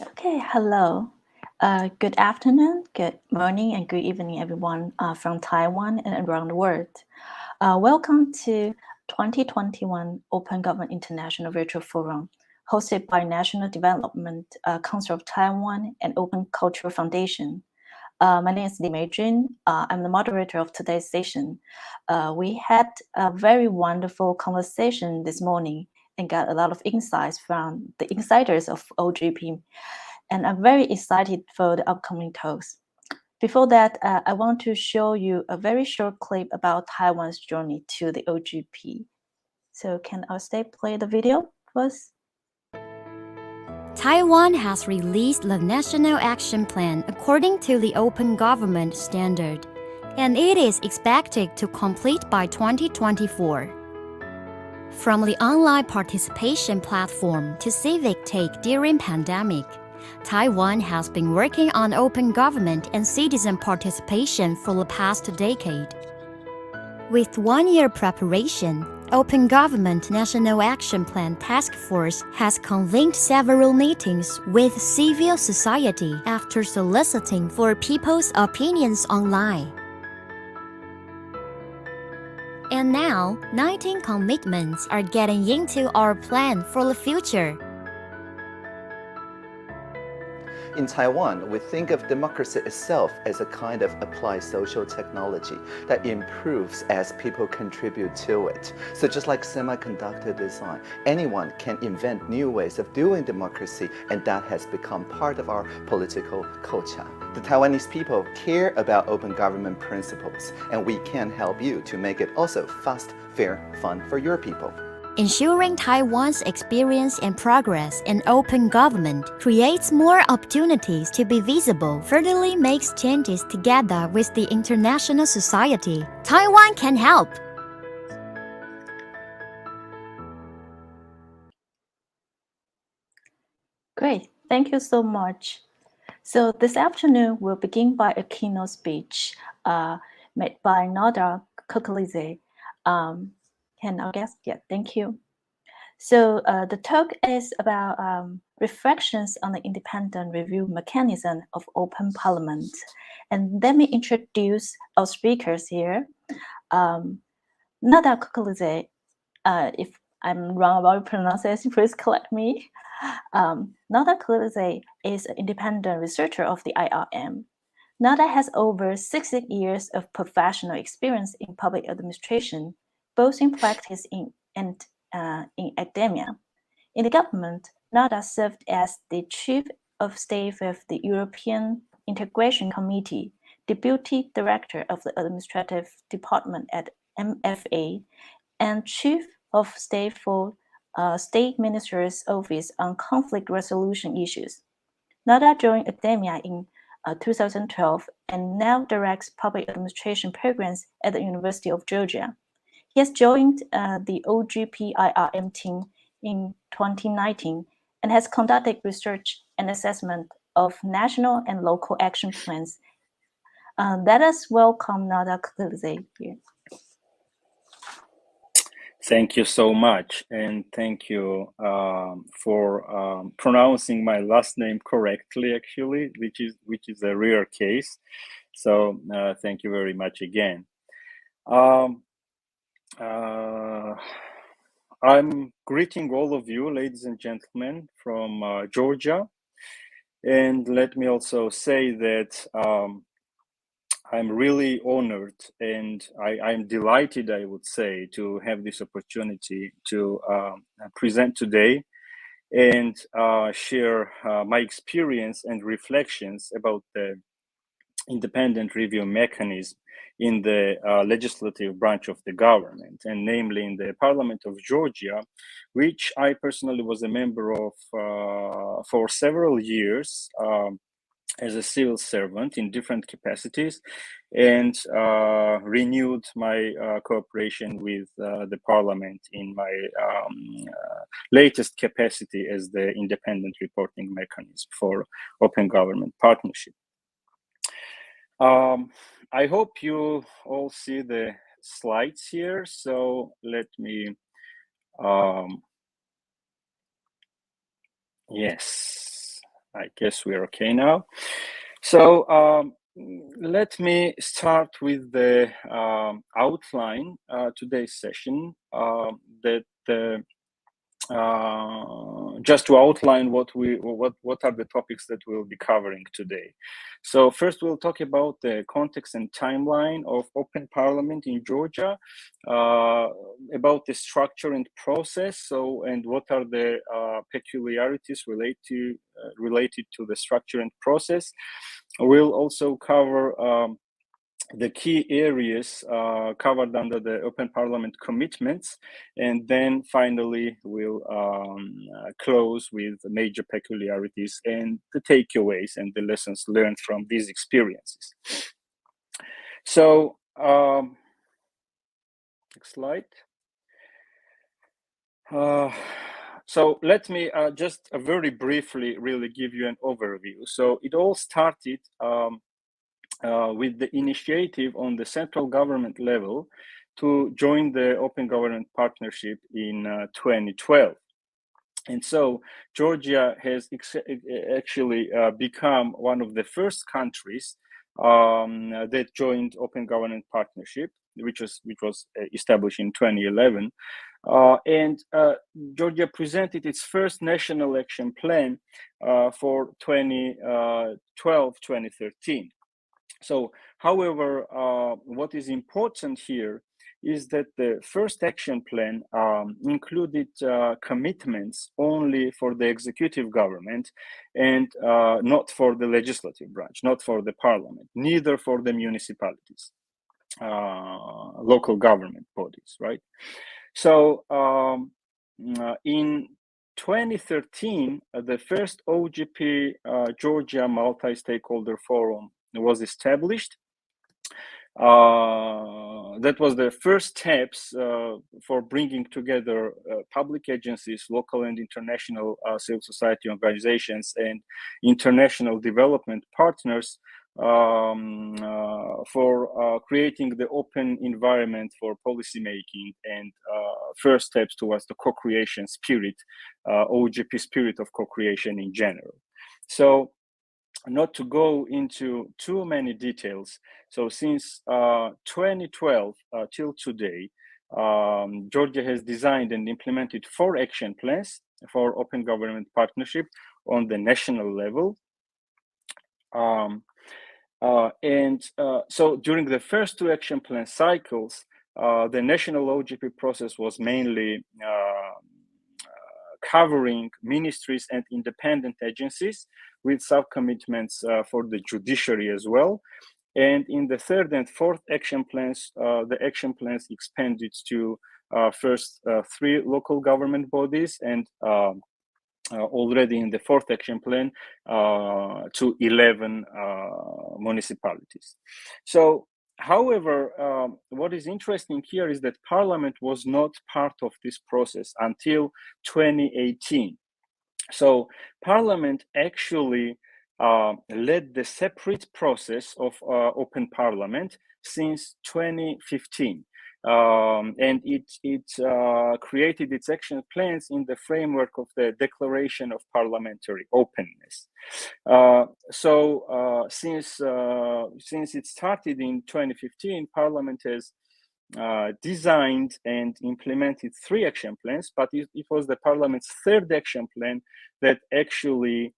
Okay, hello. Good afternoon, good morning, and good evening, everyone from Taiwan and around the world. Welcome to 2021 Open Government International Virtual Forum, hosted by National Development Council of Taiwan and Open Cultural Foundation. My name is Meichun. I'm the moderator of today's session. We had a very wonderful conversation this morning and got a lot of insights from the insiders of OGP. And I'm very excited for the upcoming talks. Before that, I want to show you a very short clip about Taiwan's journey to the OGP. So can our stage play the video first? Taiwan has released the National Action Plan according to the Open Government Standard, and it is expected to complete by 2024. From the online participation platform to civic take during pandemic, Taiwan has been working on open government and citizen participation for the past decade. With 1 year preparation, Open Government National Action Plan Task Force has convened several meetings with civil society after soliciting for people's opinions online. And now, 19 commitments are getting into our plan for the future. In Taiwan, we think of democracy itself as a kind of applied social technology that improves as people contribute to it. So just like semiconductor design, anyone can invent new ways of doing democracy, and that has become part of our political culture. The Taiwanese people care about open government principles, and we can help you to make it also fast, fair, fun for your people. Ensuring Taiwan's experience and progress in open government creates more opportunities to be visible, furtherly makes changes together with the international society. Taiwan can help. Great, thank you so much. So this afternoon, we'll begin by a keynote speech made by Nodar Kherkheulidze. Can our guest? Yeah, thank you. So the talk is about reflections on the independent review mechanism of open parliament. And let me introduce our speakers here. Nodar Kherkheulidze, if I'm wrong about pronunciation, please correct me. Nodar Kherkheulidze is an independent researcher of the IRM. Nodar has over 60 years of professional experience in public administration, both in practice and in academia. In the government, Nodar served as the Chief of Staff of the European Integration Committee, Deputy Director of the Administrative Department at MFA, and Chief of Staff for State Minister's Office on Conflict Resolution Issues. Nodar joined academia in 2012 and now directs public administration programs at the University of Georgia. He has joined the OGP IRM team in 2019 and has conducted research and assessment of national and local action plans. Let us welcome Nodar Kherkheulidze here. Thank you so much, and thank you for pronouncing my last name correctly, actually, which is a rare case. So thank you very much again. I'm greeting all of you, ladies and gentlemen, from Georgia. And let me also say that I'm really honored and I'm delighted, I would say, to have this opportunity to present today and share my experience and reflections about the independent review mechanism in the legislative branch of the government, and namely in the Parliament of Georgia, which I personally was a member of for several years as a civil servant in different capacities, and renewed my cooperation with the Parliament in my latest capacity as the independent reporting mechanism for open government partnership. I hope you all see the slides here, so let me, yes, I guess we're okay now. So let me start with the outline today's session. Just to outline what are the topics that we'll be covering today. So first, we'll talk about the context and timeline of Open Parliament in Georgia, about the structure and process. And what are the peculiarities related to the structure and process. We'll also cover the key areas covered under the Open Parliament commitments, and then finally we'll close with the major peculiarities and the takeaways and the lessons learned from these experiences. So, next slide. So let me just very briefly really give you an overview. So it all started with the initiative on the central government level to join the Open Government Partnership in 2012. And so Georgia has actually become one of the first countries that joined Open Government Partnership, which was established in 2011. And Georgia presented its first national action plan for 2012-2013. So, however, what is important here is that the first action plan included commitments only for the executive government and not for the legislative branch, not for the parliament, neither for the municipalities, local government bodies, right? So, in 2013, the first OGP Georgia Multi-Stakeholder Forum was established. That was the first steps for bringing together public agencies, local and international civil society organizations, and international development partners for creating the open environment for policymaking and first steps towards the co-creation spirit, OGP spirit of co-creation in general. So, not to go into too many details. So since 2012 till today, Georgia has designed and implemented 4 action plans for Open Government Partnership on the national level. So during the first 2 action plan cycles, the national OGP process was mainly covering ministries and independent agencies with sub-commitments for the judiciary as well. And in the 3rd and 4th action plans, the action plans expanded to first 3 local government bodies and already in the 4th action plan to 11 municipalities. So, however, what is interesting here is that Parliament was not part of this process until 2018. So Parliament actually led the separate process of Open Parliament since 2015. And it created its action plans in the framework of the Declaration of Parliamentary Openness. Since it started in 2015, Parliament has designed and implemented 3 action plans, but it was the Parliament's 3rd action plan that actually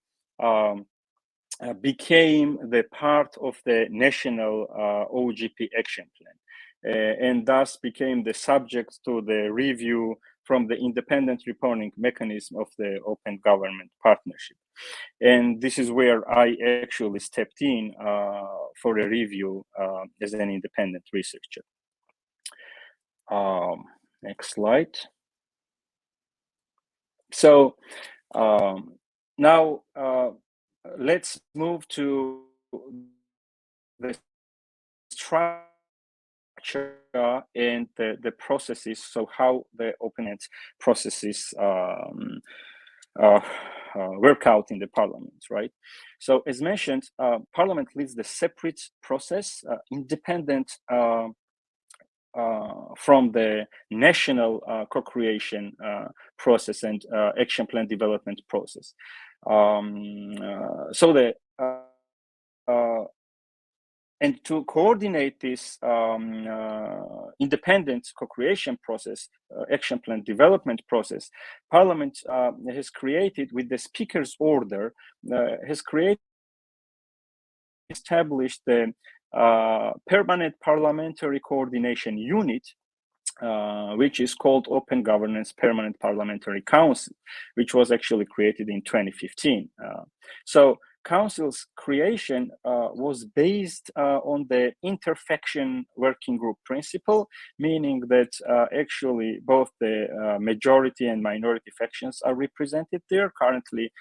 became the part of the national OGP action plan. And thus became the subject to the review from the independent reporting mechanism of the Open Government Partnership. And this is where I actually stepped in for a review as an independent researcher. Next slide. So now let's move to the structure and the processes, so how the open processes work out in the parliament, right? So as mentioned, Parliament leads the separate process, independent from the national co-creation process and action plan development process. And to coordinate this independent co-creation process, action plan development process, Parliament has created, with the Speaker's order, established the Permanent Parliamentary Coordination Unit, which is called Open Governance Permanent Parliamentary Council, which was actually created in 2015. So Council's creation was based on the interfaction working group principle, meaning that actually both the majority and minority factions are represented there. Currently,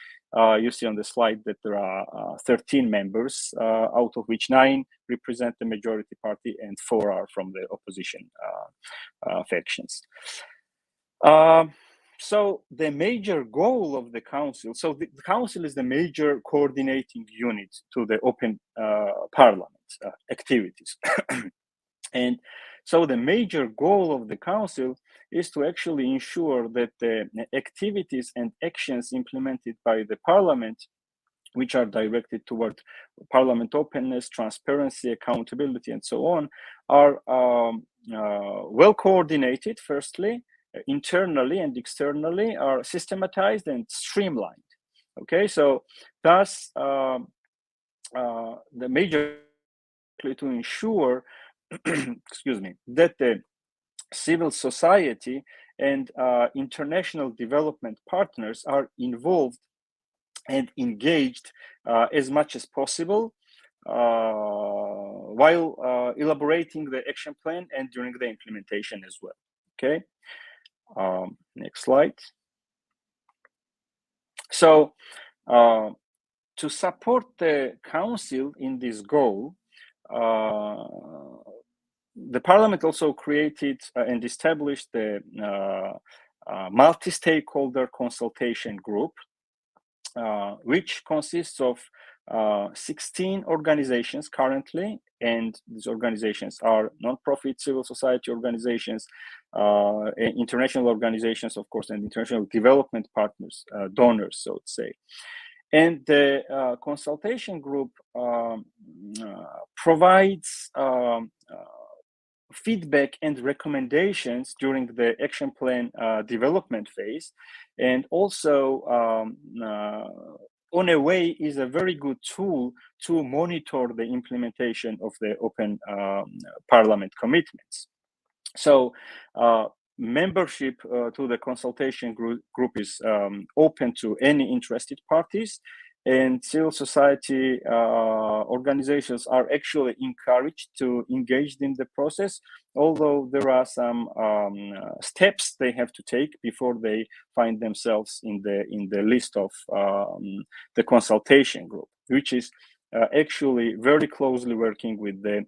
you see on the slide that there are 13 members, out of which 9 represent the majority party and 4 are from the opposition factions. So the major goal of the council, so the council is the major coordinating unit to the open parliament activities. And so the major goal of the council is to actually ensure that the activities and actions implemented by the parliament, which are directed toward parliament openness, transparency, accountability, and so on, are well coordinated, firstly, internally and externally, are systematized and streamlined. Okay, so thus the major to ensure excuse me, that the civil society and international development partners are involved and engaged as much as possible while elaborating the action plan and during the implementation as well. Okay. Next slide. So to support the council in this goal, the parliament also created and established the multi-stakeholder consultation group, which consists of 16 organizations currently, and these organizations are non-profit civil society organizations, international organizations, of course, and international development partners, donors, so to say. And the consultation group provides feedback and recommendations during the action plan development phase, and also on a way is a very good tool to monitor the implementation of the open parliament commitments. So membership to the consultation group is open to any interested parties, and civil society organizations are actually encouraged to engage in the process, although there are some steps they have to take before they find themselves in the list of the consultation group, which is actually very closely working with the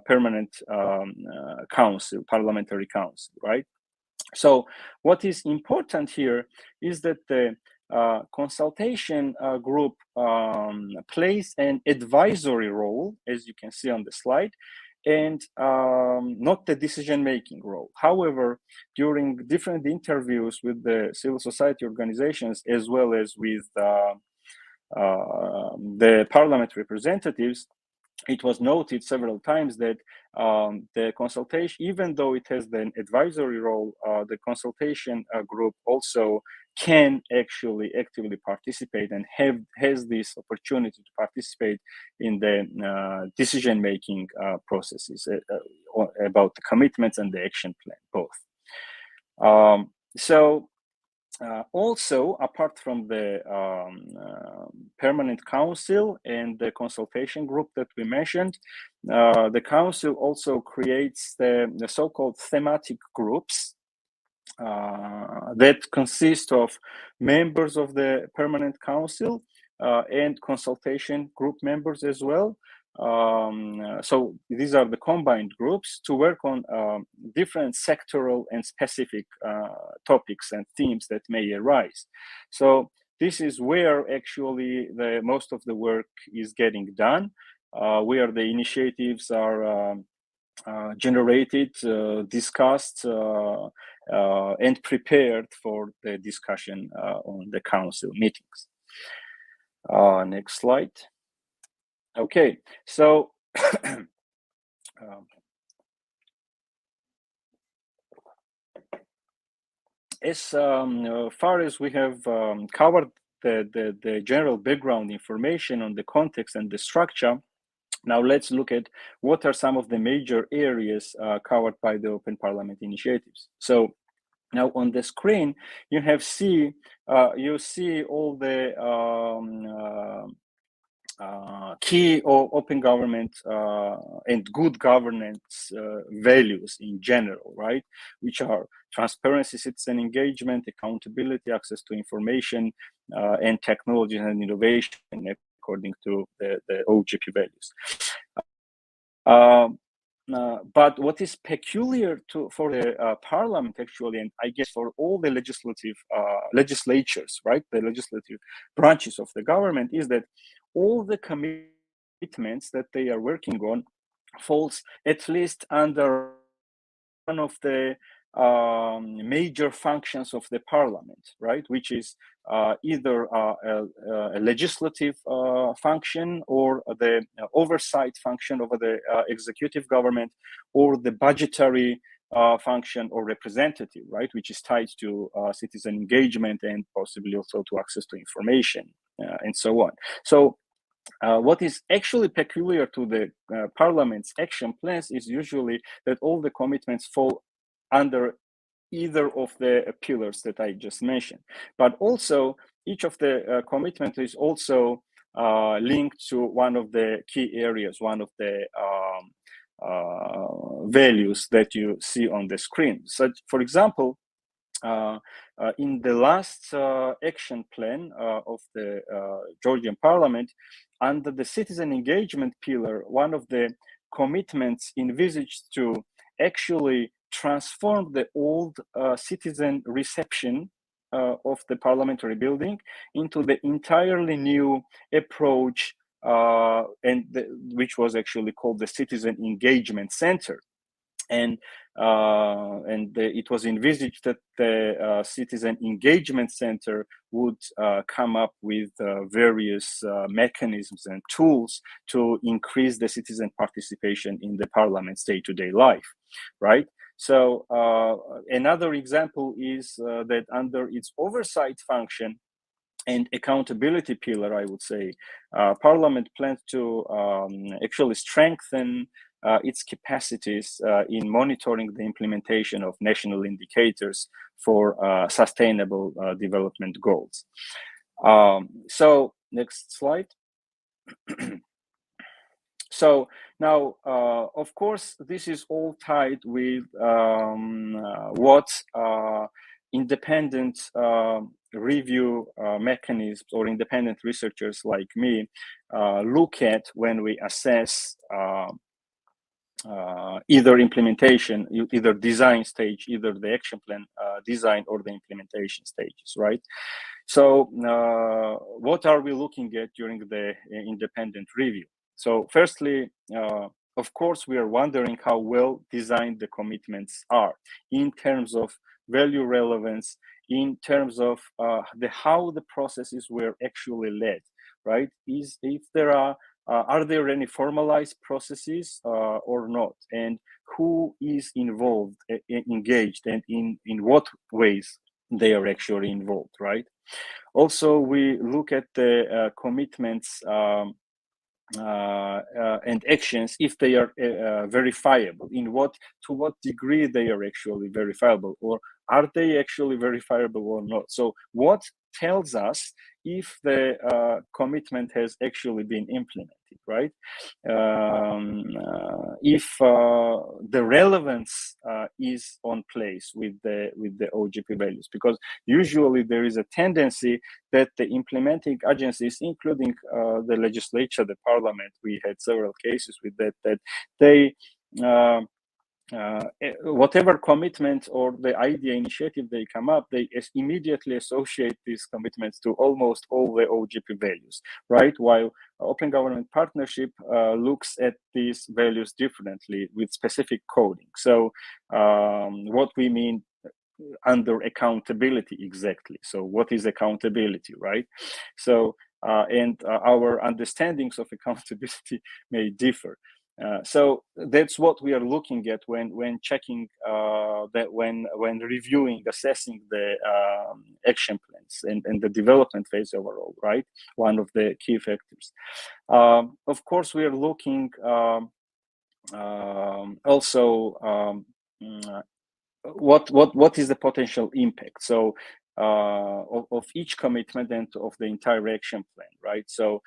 permanent council, parliamentary council, right? So what is important here is that the consultation group plays an advisory role, as you can see on the slide, and not the decision-making role. However, during different interviews with the civil society organizations, as well as with the parliament representatives, it was noted several times that the consultation, even though it has an advisory role, the consultation group also can actually actively participate and has this opportunity to participate in the decision-making processes about the commitments and the action plan, both. Also, apart from the permanent council and the consultation group that we mentioned, the council also creates the so-called thematic groups that consist of members of the permanent council and consultation group members as well. So these are the combined groups to work on different sectoral and specific topics and themes that may arise. So this is where actually the most of the work is getting done, where the initiatives are generated, discussed, and prepared for the discussion on the council meetings. Next slide. Okay, so as far as we have covered the general background information on the context and the structure, now let's look at what are some of the major areas covered by the Open Parliament initiatives. So now on the screen, you see all the key open government and good governance values in general, right? Which are transparency, citizen engagement, accountability, access to information, and technology and innovation, according to the OGP values. But what is peculiar for the parliament, actually, and I guess for all the legislatures, right, the legislative branches of the government, is that all the commitments that they are working on falls at least under one of the major functions of the parliament, right, which is either a legislative function, or the oversight function over the executive government, or the budgetary function or representative, right, which is tied to citizen engagement and possibly also to access to information and so on. So what is actually peculiar to the parliament's action plans is usually that all the commitments fall under either of the pillars that I just mentioned, but also each of the commitment is also linked to one of the key areas, one of the values that you see on the screen. So, for example, in the last action plan of the Georgian parliament, under the citizen engagement pillar, one of the commitments envisaged to actually transform the old citizen reception of the parliamentary building into the entirely new approach, which was actually called the Citizen Engagement Center. And it was envisaged that the Citizen Engagement Center would come up with various mechanisms and tools to increase the citizen participation in the parliament's day-to-day life, right? So another example is that under its oversight function and accountability pillar, I would say, Parliament plans to actually strengthen its capacities in monitoring the implementation of national indicators for sustainable development goals. So next slide. So now, of course, this is all tied with what independent review mechanisms or independent researchers like me look at when we assess either implementation, either design stage, either the action plan design or the implementation stages, right? So what are we looking at during the independent review? So firstly, of course, we are wondering how well designed the commitments are in terms of value relevance, in terms of how the processes were actually led, right? If there are there any formalized processes or not, and who is involved, engaged, and in what ways they are actually involved, right? Also, we look at the commitments and actions, if they are verifiable, to what degree they are actually verifiable, or are they actually verifiable or not? So what tells us if the commitment has actually been implemented, right? If the relevance is on place with the OGP values, because usually there is a tendency that the implementing agencies, including the legislature, the parliament, we had several cases with that they whatever commitment or the idea initiative they come up, they immediately associate these commitments to almost all the OGP values, right? While open government partnership looks at these values differently with specific coding. So what we mean under accountability exactly. So what is accountability, right? So and our understandings of accountability may differ. So that's what we are looking at when checking that when reviewing, assessing the action plans and the development phase overall, right? One of the key factors. Of course, we are looking also what is the potential impact? So of each commitment and of the entire action plan, right? So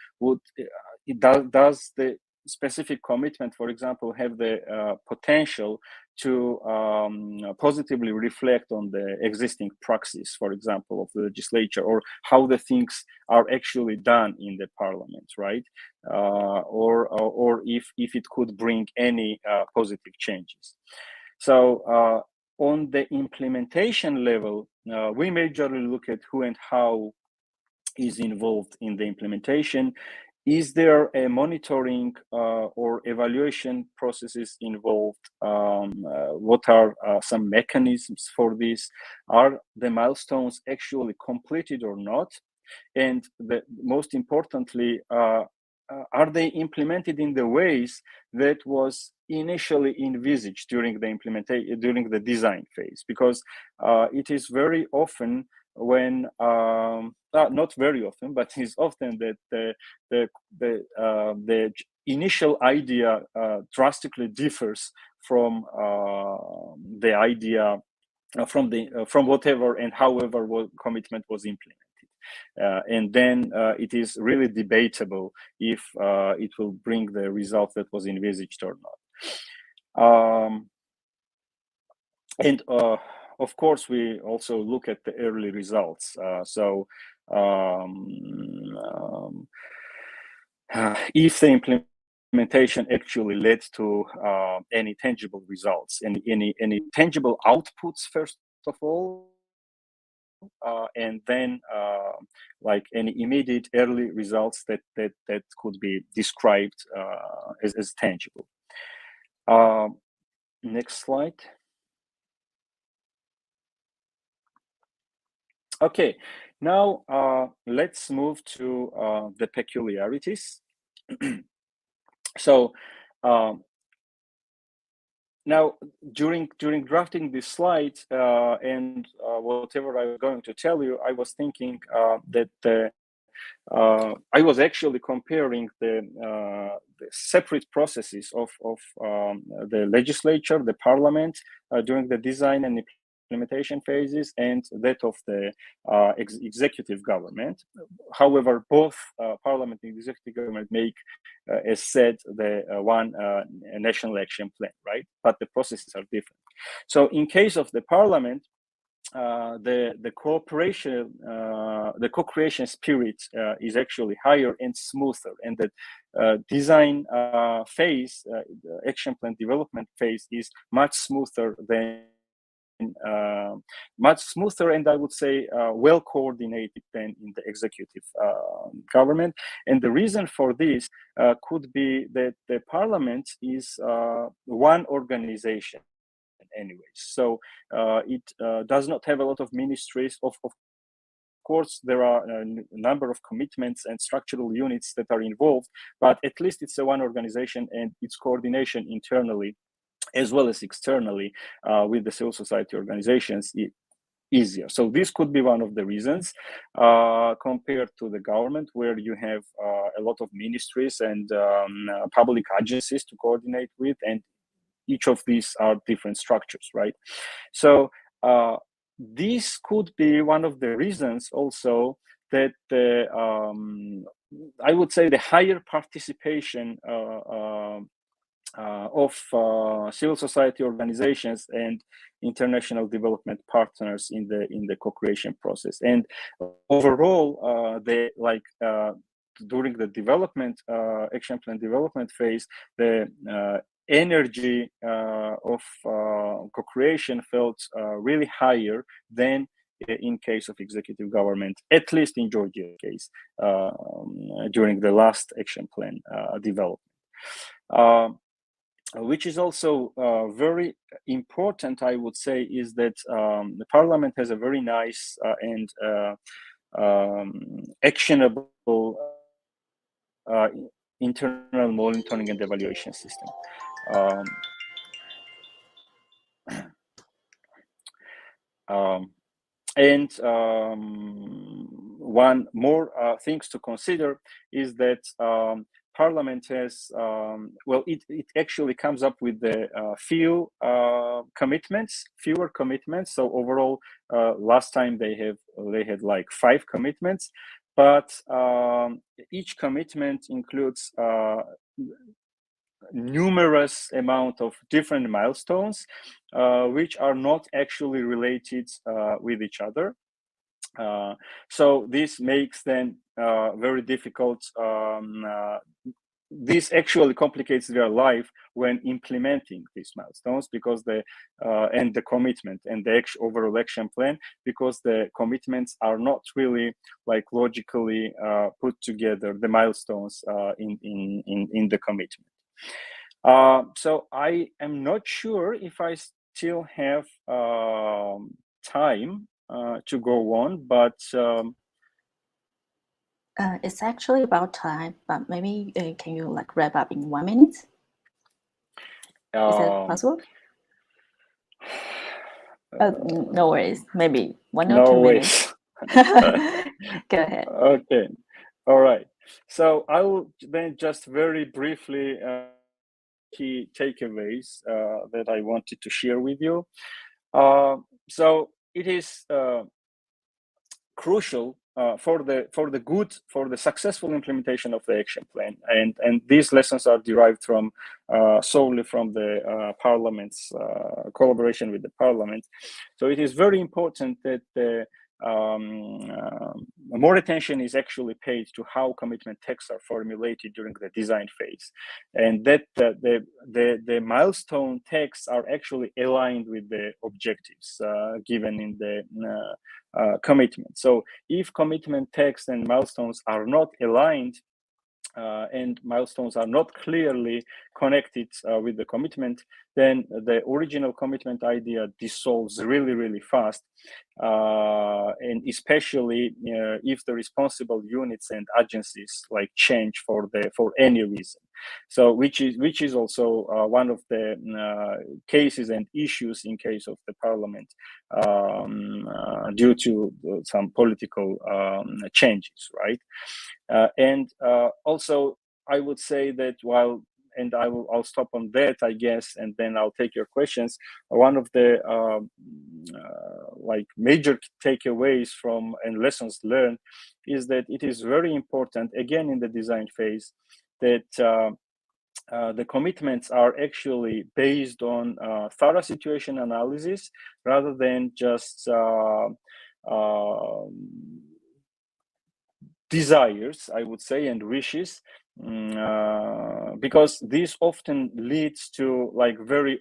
does the specific commitment, for example, have the potential to positively reflect on the existing praxis, for example, of the legislature, or how the things are actually done in the parliament, right? Or if it could bring any positive changes. So on the implementation level, we majorly look at who and how is involved in the implementation. Is there a monitoring or evaluation processes involved? What are some mechanisms for this? Are the milestones actually completed or not? And most importantly, are they implemented in the ways that was initially envisaged during the design phase? Because it is very often when not very often, but it's often that the initial idea drastically differs from the idea from whatever and however commitment was implemented. And then it is really debatable if it will bring the result that was envisaged or not. And of course, we also look at the early results. If the implementation actually led to any tangible results, any tangible outputs, first of all, and then like any immediate early results that could be described as tangible. Next slide. Okay, now let's move to the peculiarities. So now during drafting this slide and whatever I'm going to tell you, I was thinking that I was actually comparing the separate processes of the legislature, the parliament during the design and implementation phases, and that of the executive government. However, both parliament and executive government make, as said, the one national action plan, right? But the processes are different. So in case of the parliament, the co-creation spirit is actually higher and smoother, and the design phase, the action plan development phase, is much smoother and I would say well coordinated than in the executive government. And the reason for this could be that the parliament is one organization anyways. So it does not have a lot of ministries. Of course, there are a number of commitments and structural units that are involved, but at least it's a one organization, and its coordination internally as well as externally with the civil society organizations easier. So this could be one of the reasons compared to the government, where you have a lot of ministries and public agencies to coordinate with, and each of these are different structures, right? So this could be one of the reasons also that I would say the higher participation of civil society organizations and international development partners in the co-creation process. And overall, they during the development action plan development phase, the energy of co-creation felt really higher than in case of executive government, at least in Georgia's case, during the last action plan development. Which is also very important, I would say, is that the parliament has a very nice and actionable internal monitoring and evaluation system. One more things to consider is that Parliament has, well, it actually comes up with the fewer commitments. So overall, last time they had like 5 commitments, but each commitment includes numerous amount of different milestones, which are not actually related with each other. So this makes them very difficult. This actually complicates their life when implementing these milestones, because and the commitment and the overall action plan, because the commitments are not really like logically put together, the milestones in the commitment. So I am not sure if I still have time to go on, but it's actually about time, but maybe can you like wrap up in 1 minute? Is that possible? No worries, maybe 1 or 2 minutes. Go ahead. Okay, all right. So I will then just very briefly key takeaways that I wanted to share with you. So it is crucial for the successful implementation of the action plan, and these lessons are derived from solely from the Parliament's collaboration with the Parliament. So it is very important that more attention is actually paid to how commitment texts are formulated during the design phase, and that the milestone texts are actually aligned with the objectives given in the commitment. So if commitment text and milestones are not aligned, and milestones are not clearly connected with the commitment, then the original commitment idea dissolves really, really fast, and especially if the responsible units and agencies like change for any reason. So which is also one of the cases and issues in case of the Parliament due to some political changes, right? And also, I would say that I'll stop on that, I guess, and then I'll take your questions. One of the like major takeaways from and lessons learned is that it is very important, again, in the design phase, that the commitments are actually based on thorough situation analysis rather than just desires, I would say, and wishes, because this often leads to like very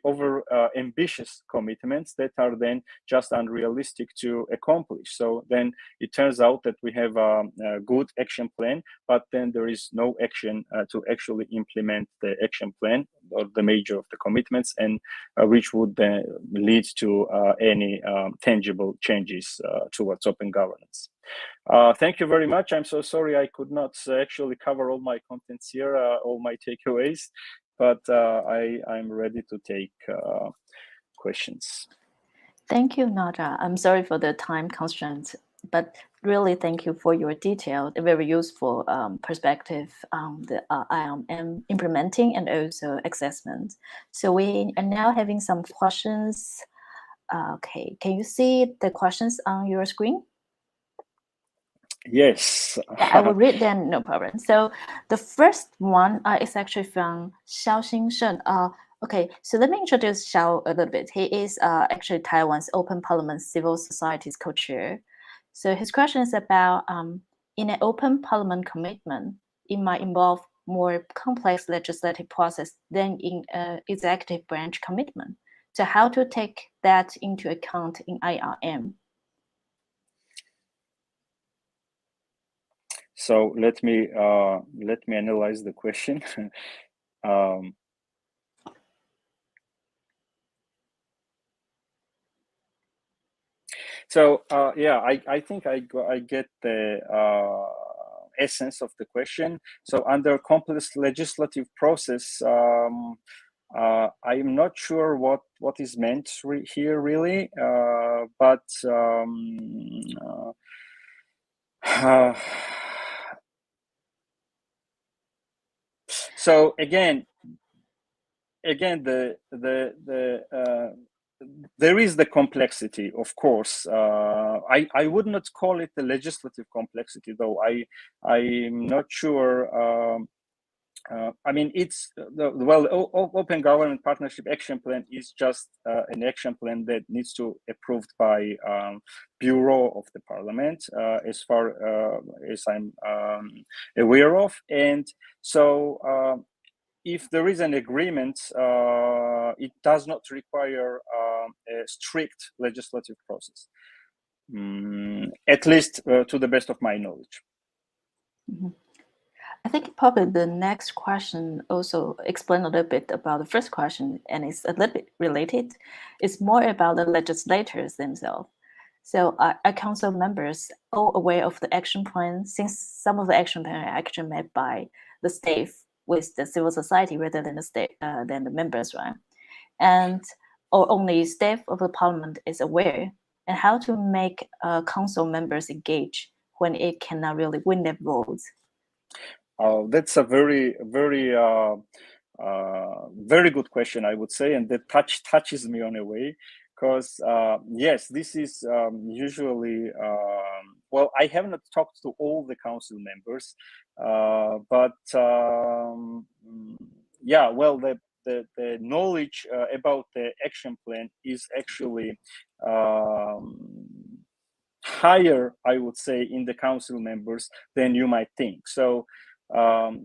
ambitious commitments that are then just unrealistic to accomplish. So then it turns out that we have a good action plan, but then there is no action to actually implement the action plan or the major of the commitments, and which would then lead to any tangible changes towards open governance. Thank you very much. I'm so sorry I could not actually cover all my contents here, all my takeaways, but I'm ready to take questions. Thank you, Nodar. I'm sorry for the time constraints, but really thank you for your detailed, very useful perspective on the IMM implementing and also assessment. So we are now having some questions. Okay, can you see the questions on your screen? Yes. Yeah, I will read them, no problem. So the first one is actually from Xiao Xingsheng. Okay, so let me introduce Xiao a little bit. He is actually Taiwan's Open Parliament Civil Society's co-chair. So his question is about, in an open parliament commitment, it might involve more complex legislative process than in executive branch commitment. So how to take that into account in IRM? So let me analyze the question. So yeah, I think I get the essence of the question. So under complex legislative process, I'm not sure what is meant here really, but so again, there is the complexity, of course. I would not call it the legislative complexity, though. I'm not sure. I mean, it's Open Government Partnership Action Plan is just an action plan that needs to be approved by Bureau of the Parliament, as far as I'm aware of, and so. If there is an agreement, it does not require a strict legislative process, at least to the best of my knowledge. Mm-hmm. I think probably the next question also explain a little bit about the first question, and it's a little bit related. It's more about the legislators themselves. So are council members all aware of the action plan, since some of the action plan are actually made by the state with the civil society rather than the state, than the members, right? And or only staff of the parliament is aware, and how to make council members engage when it cannot really win their votes? That's a very good question, I would say, and that touches me on a way, because yes, this is usually well, I have not talked to all the council members, but yeah, well, the knowledge about the action plan is actually higher, I would say, in the council members than you might think. So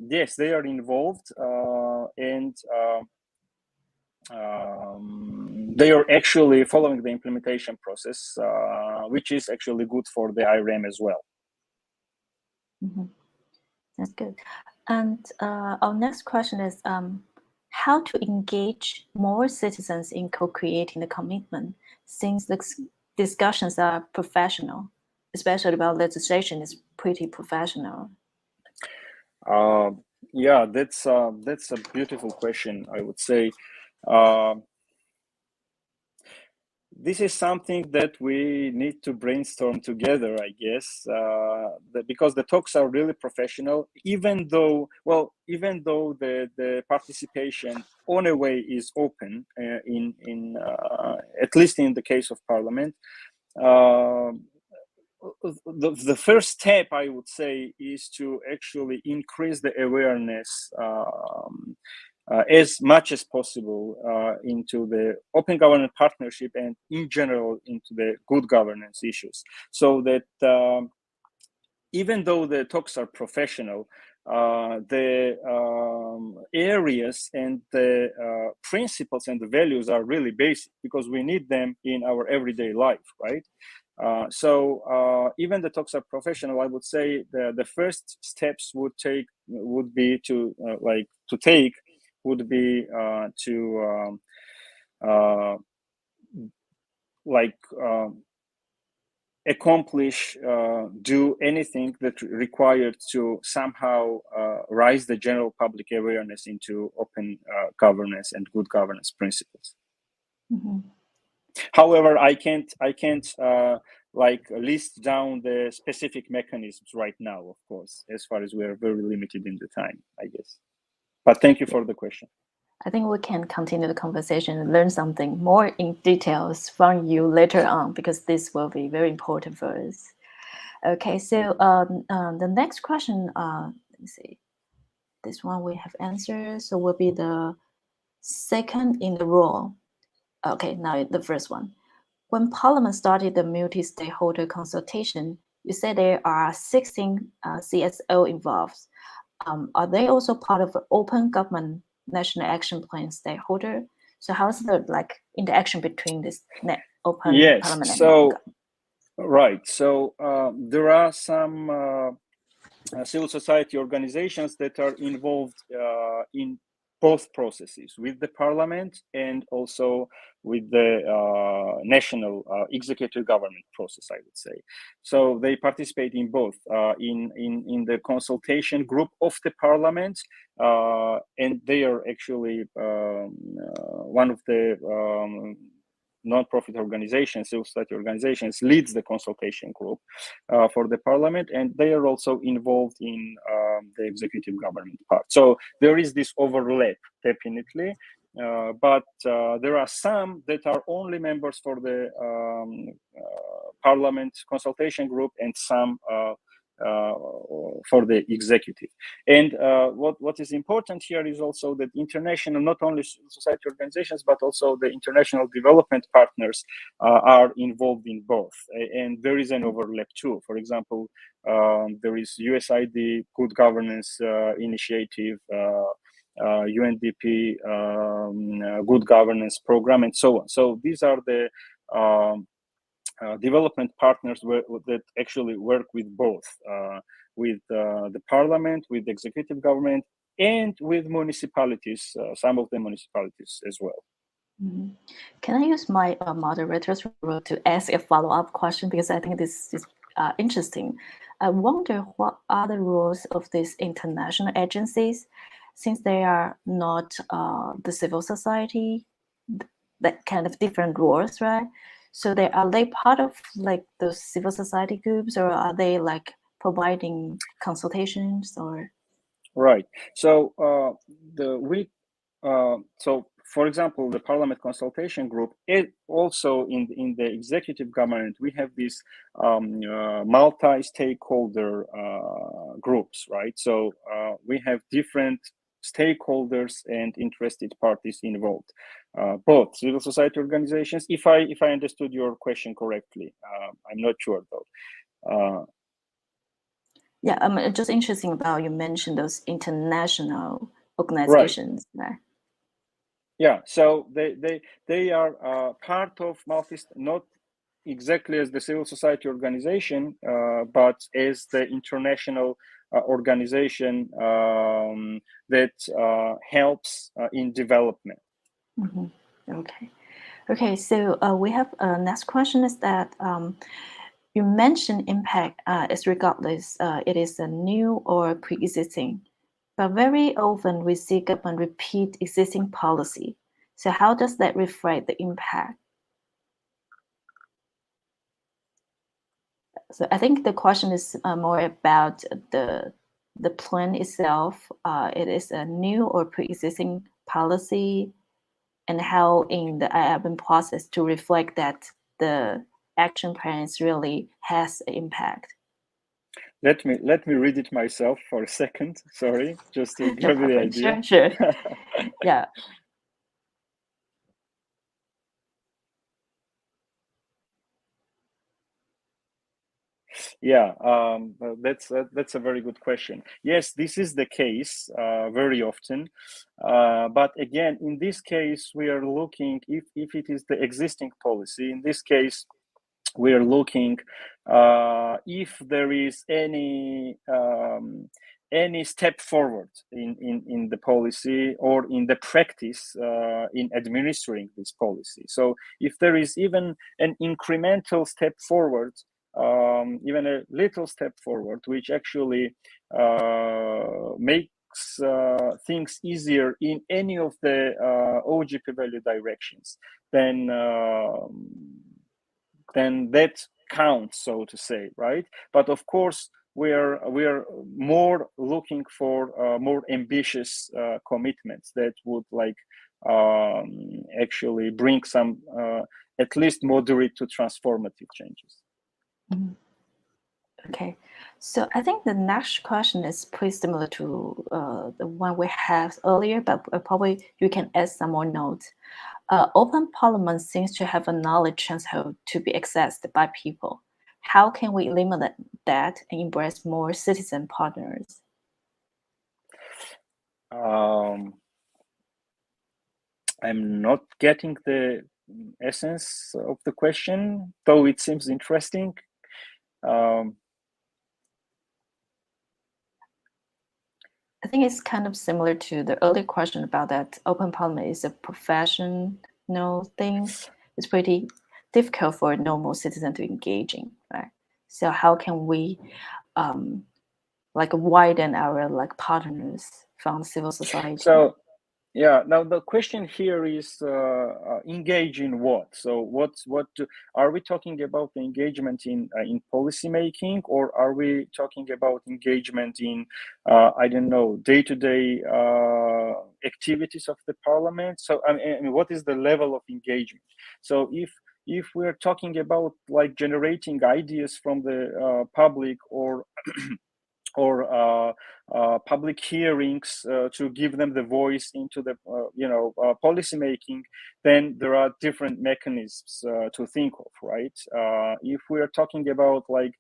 yes, they are involved, and they are actually following the implementation process, which is actually good for the IRM as well. Mm-hmm. That's good. And our next question is how to engage more citizens in co-creating the commitment, since the discussions are professional, especially about legislation is pretty professional. Yeah, that's a beautiful question, I would say. This is something that we need to brainstorm together, I guess, because the talks are really professional, even though the participation on a way is open, in at least in the case of Parliament. The first step, I would say, is to actually increase the awareness as much as possible into the open government partnership and in general into the good governance issues, so that even though the talks are professional, the areas and the principles and the values are really basic, because we need them in our everyday life, right? So even the talks are professional, I would say the first steps would be to accomplish, do anything that required to somehow raise the general public awareness into open governance and good governance principles. Mm-hmm. However, I can't list down the specific mechanisms right now, of course, as far as we are very limited in the time, I guess. But thank you for the question. I think we can continue the conversation and learn something more in details from you later on, because this will be very important for us. Okay, so the next question, let's see, this one we have answered, so will be the second in the row. Okay, now the first one. When Parliament started the multi-stakeholder consultation, you said there are 16 CSO involved. are they also part of the open government national action plan stakeholder? So how's the interaction between this open parliament and open government? Right. So there are some civil society organizations that are involved in both processes, with the parliament and also with the national executive government process, I would say. So they participate in both, in the consultation group of the parliament, and they are actually one of the non-profit organizations, civil society organizations, leads the consultation group for the parliament, and they are also involved in the executive government part. So there is this overlap, definitely, but there are some that are only members for the parliament consultation group, and some for the executive. And what is important here is also that international, not only society organizations, but also the international development partners are involved in both. And there is an overlap too. For example, there is USAID Good Governance Initiative, UNDP Good Governance Program, and so on. So these are the development partners that actually work with both, with the parliament, with the executive government, and with municipalities, some of the municipalities as well. Mm-hmm. Can I use my moderator's role to ask a follow-up question, because I think this is interesting. I wonder what are the roles of these international agencies, since they are not the civil society, that kind of different roles, right? So are they part of those civil society groups, or are they providing consultations or? Right. So so for example, the Parliament Consultation Group, it also in the executive government, we have these multi-stakeholder groups, right? So we have different stakeholders and interested parties involved, both civil society organizations. If I understood your question correctly, I'm not sure though. Yeah, I'm just interested about you mentioned those international organizations. Right. Yeah, so they are part of not exactly as the civil society organization, but as the international organization that helps in development. Mm-hmm. Okay. So we have next question is that you mentioned impact is regardless it is a new or pre-existing, but very often we see government repeat existing policy. So how does that reflect the impact? So I think the question is more about the plan itself. It is a new or pre-existing policy, and how in the IABN process to reflect that the action plans really has an impact. Let me read it myself for a second. Sorry, just to give you the idea. Sure. Yeah. Yeah, that's a very good question. Yes, this is the case very often, but again, in this case, we are looking if it is the existing policy. In this case, we are looking if there is any step forward in the policy or in the practice in administering this policy. So if there is even an incremental step forward, even a little step forward, which actually makes things easier in any of the OGP value directions, then that counts, so to say, right? But of course, we are more looking for more ambitious commitments that would actually bring some at least moderate to transformative changes. Mm-hmm. Okay, so I think the next question is pretty similar to the one we had earlier, but probably you can add some more notes. Open Parliament seems to have a knowledge transfer to be accessed by people. How can we eliminate that and embrace more citizen partners? I'm not getting the essence of the question, though it seems interesting. I think it's kind of similar to the earlier question about that open parliament is a professional thing. It's pretty difficult for a normal citizen to engage in, right? So how can we like widen our like partners from civil society? So yeah, now the question here is engage in what? So are we talking about the engagement in policy making, or are we talking about engagement in I don't know, day-to-day activities of the parliament? So I mean, what is the level of engagement? So if we're talking about like generating ideas from the public, or public hearings to give them the voice into the policy making, then there are different mechanisms to think of, right? If we are talking about like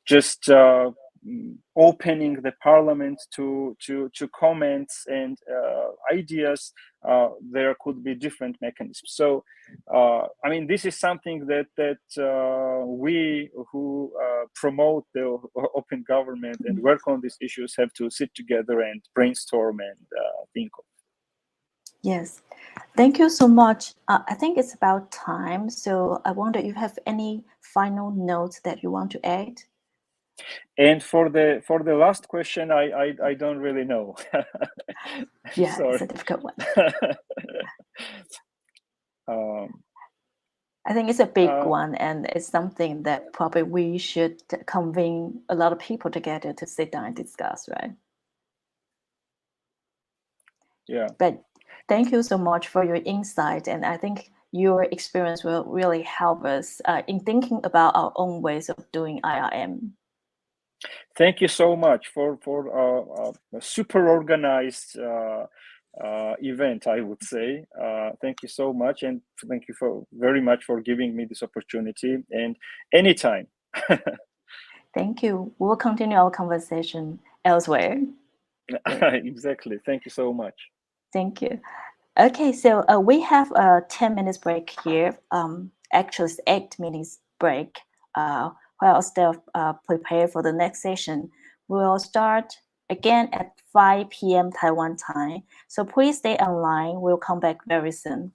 just opening the parliament to comments and ideas, there could be different mechanisms. So I mean, this is something that we who promote the open government and work on these issues have to sit together and brainstorm and think of. Yes, thank you so much. I think it's about time. So I wonder if you have any final notes that you want to add? And for the last question, I don't really know. Yeah, Sorry. It's a difficult one. I think it's a big one, and it's something that probably we should convene a lot of people together to sit down and discuss, right? Yeah. But thank you so much for your insight, and I think your experience will really help us in thinking about our own ways of doing IRM. Thank you so much for a super organized event, I would say. Thank you so much, and thank you very much for giving me this opportunity, and anytime. Thank you. We'll continue our conversation elsewhere. Exactly. Thank you so much. Thank you. Okay, so we have a 10 minutes break here. Actually, it's 8 minutes break. While still prepare for the next session, we'll start again at 5 p.m. Taiwan time. So please stay online. We'll come back very soon.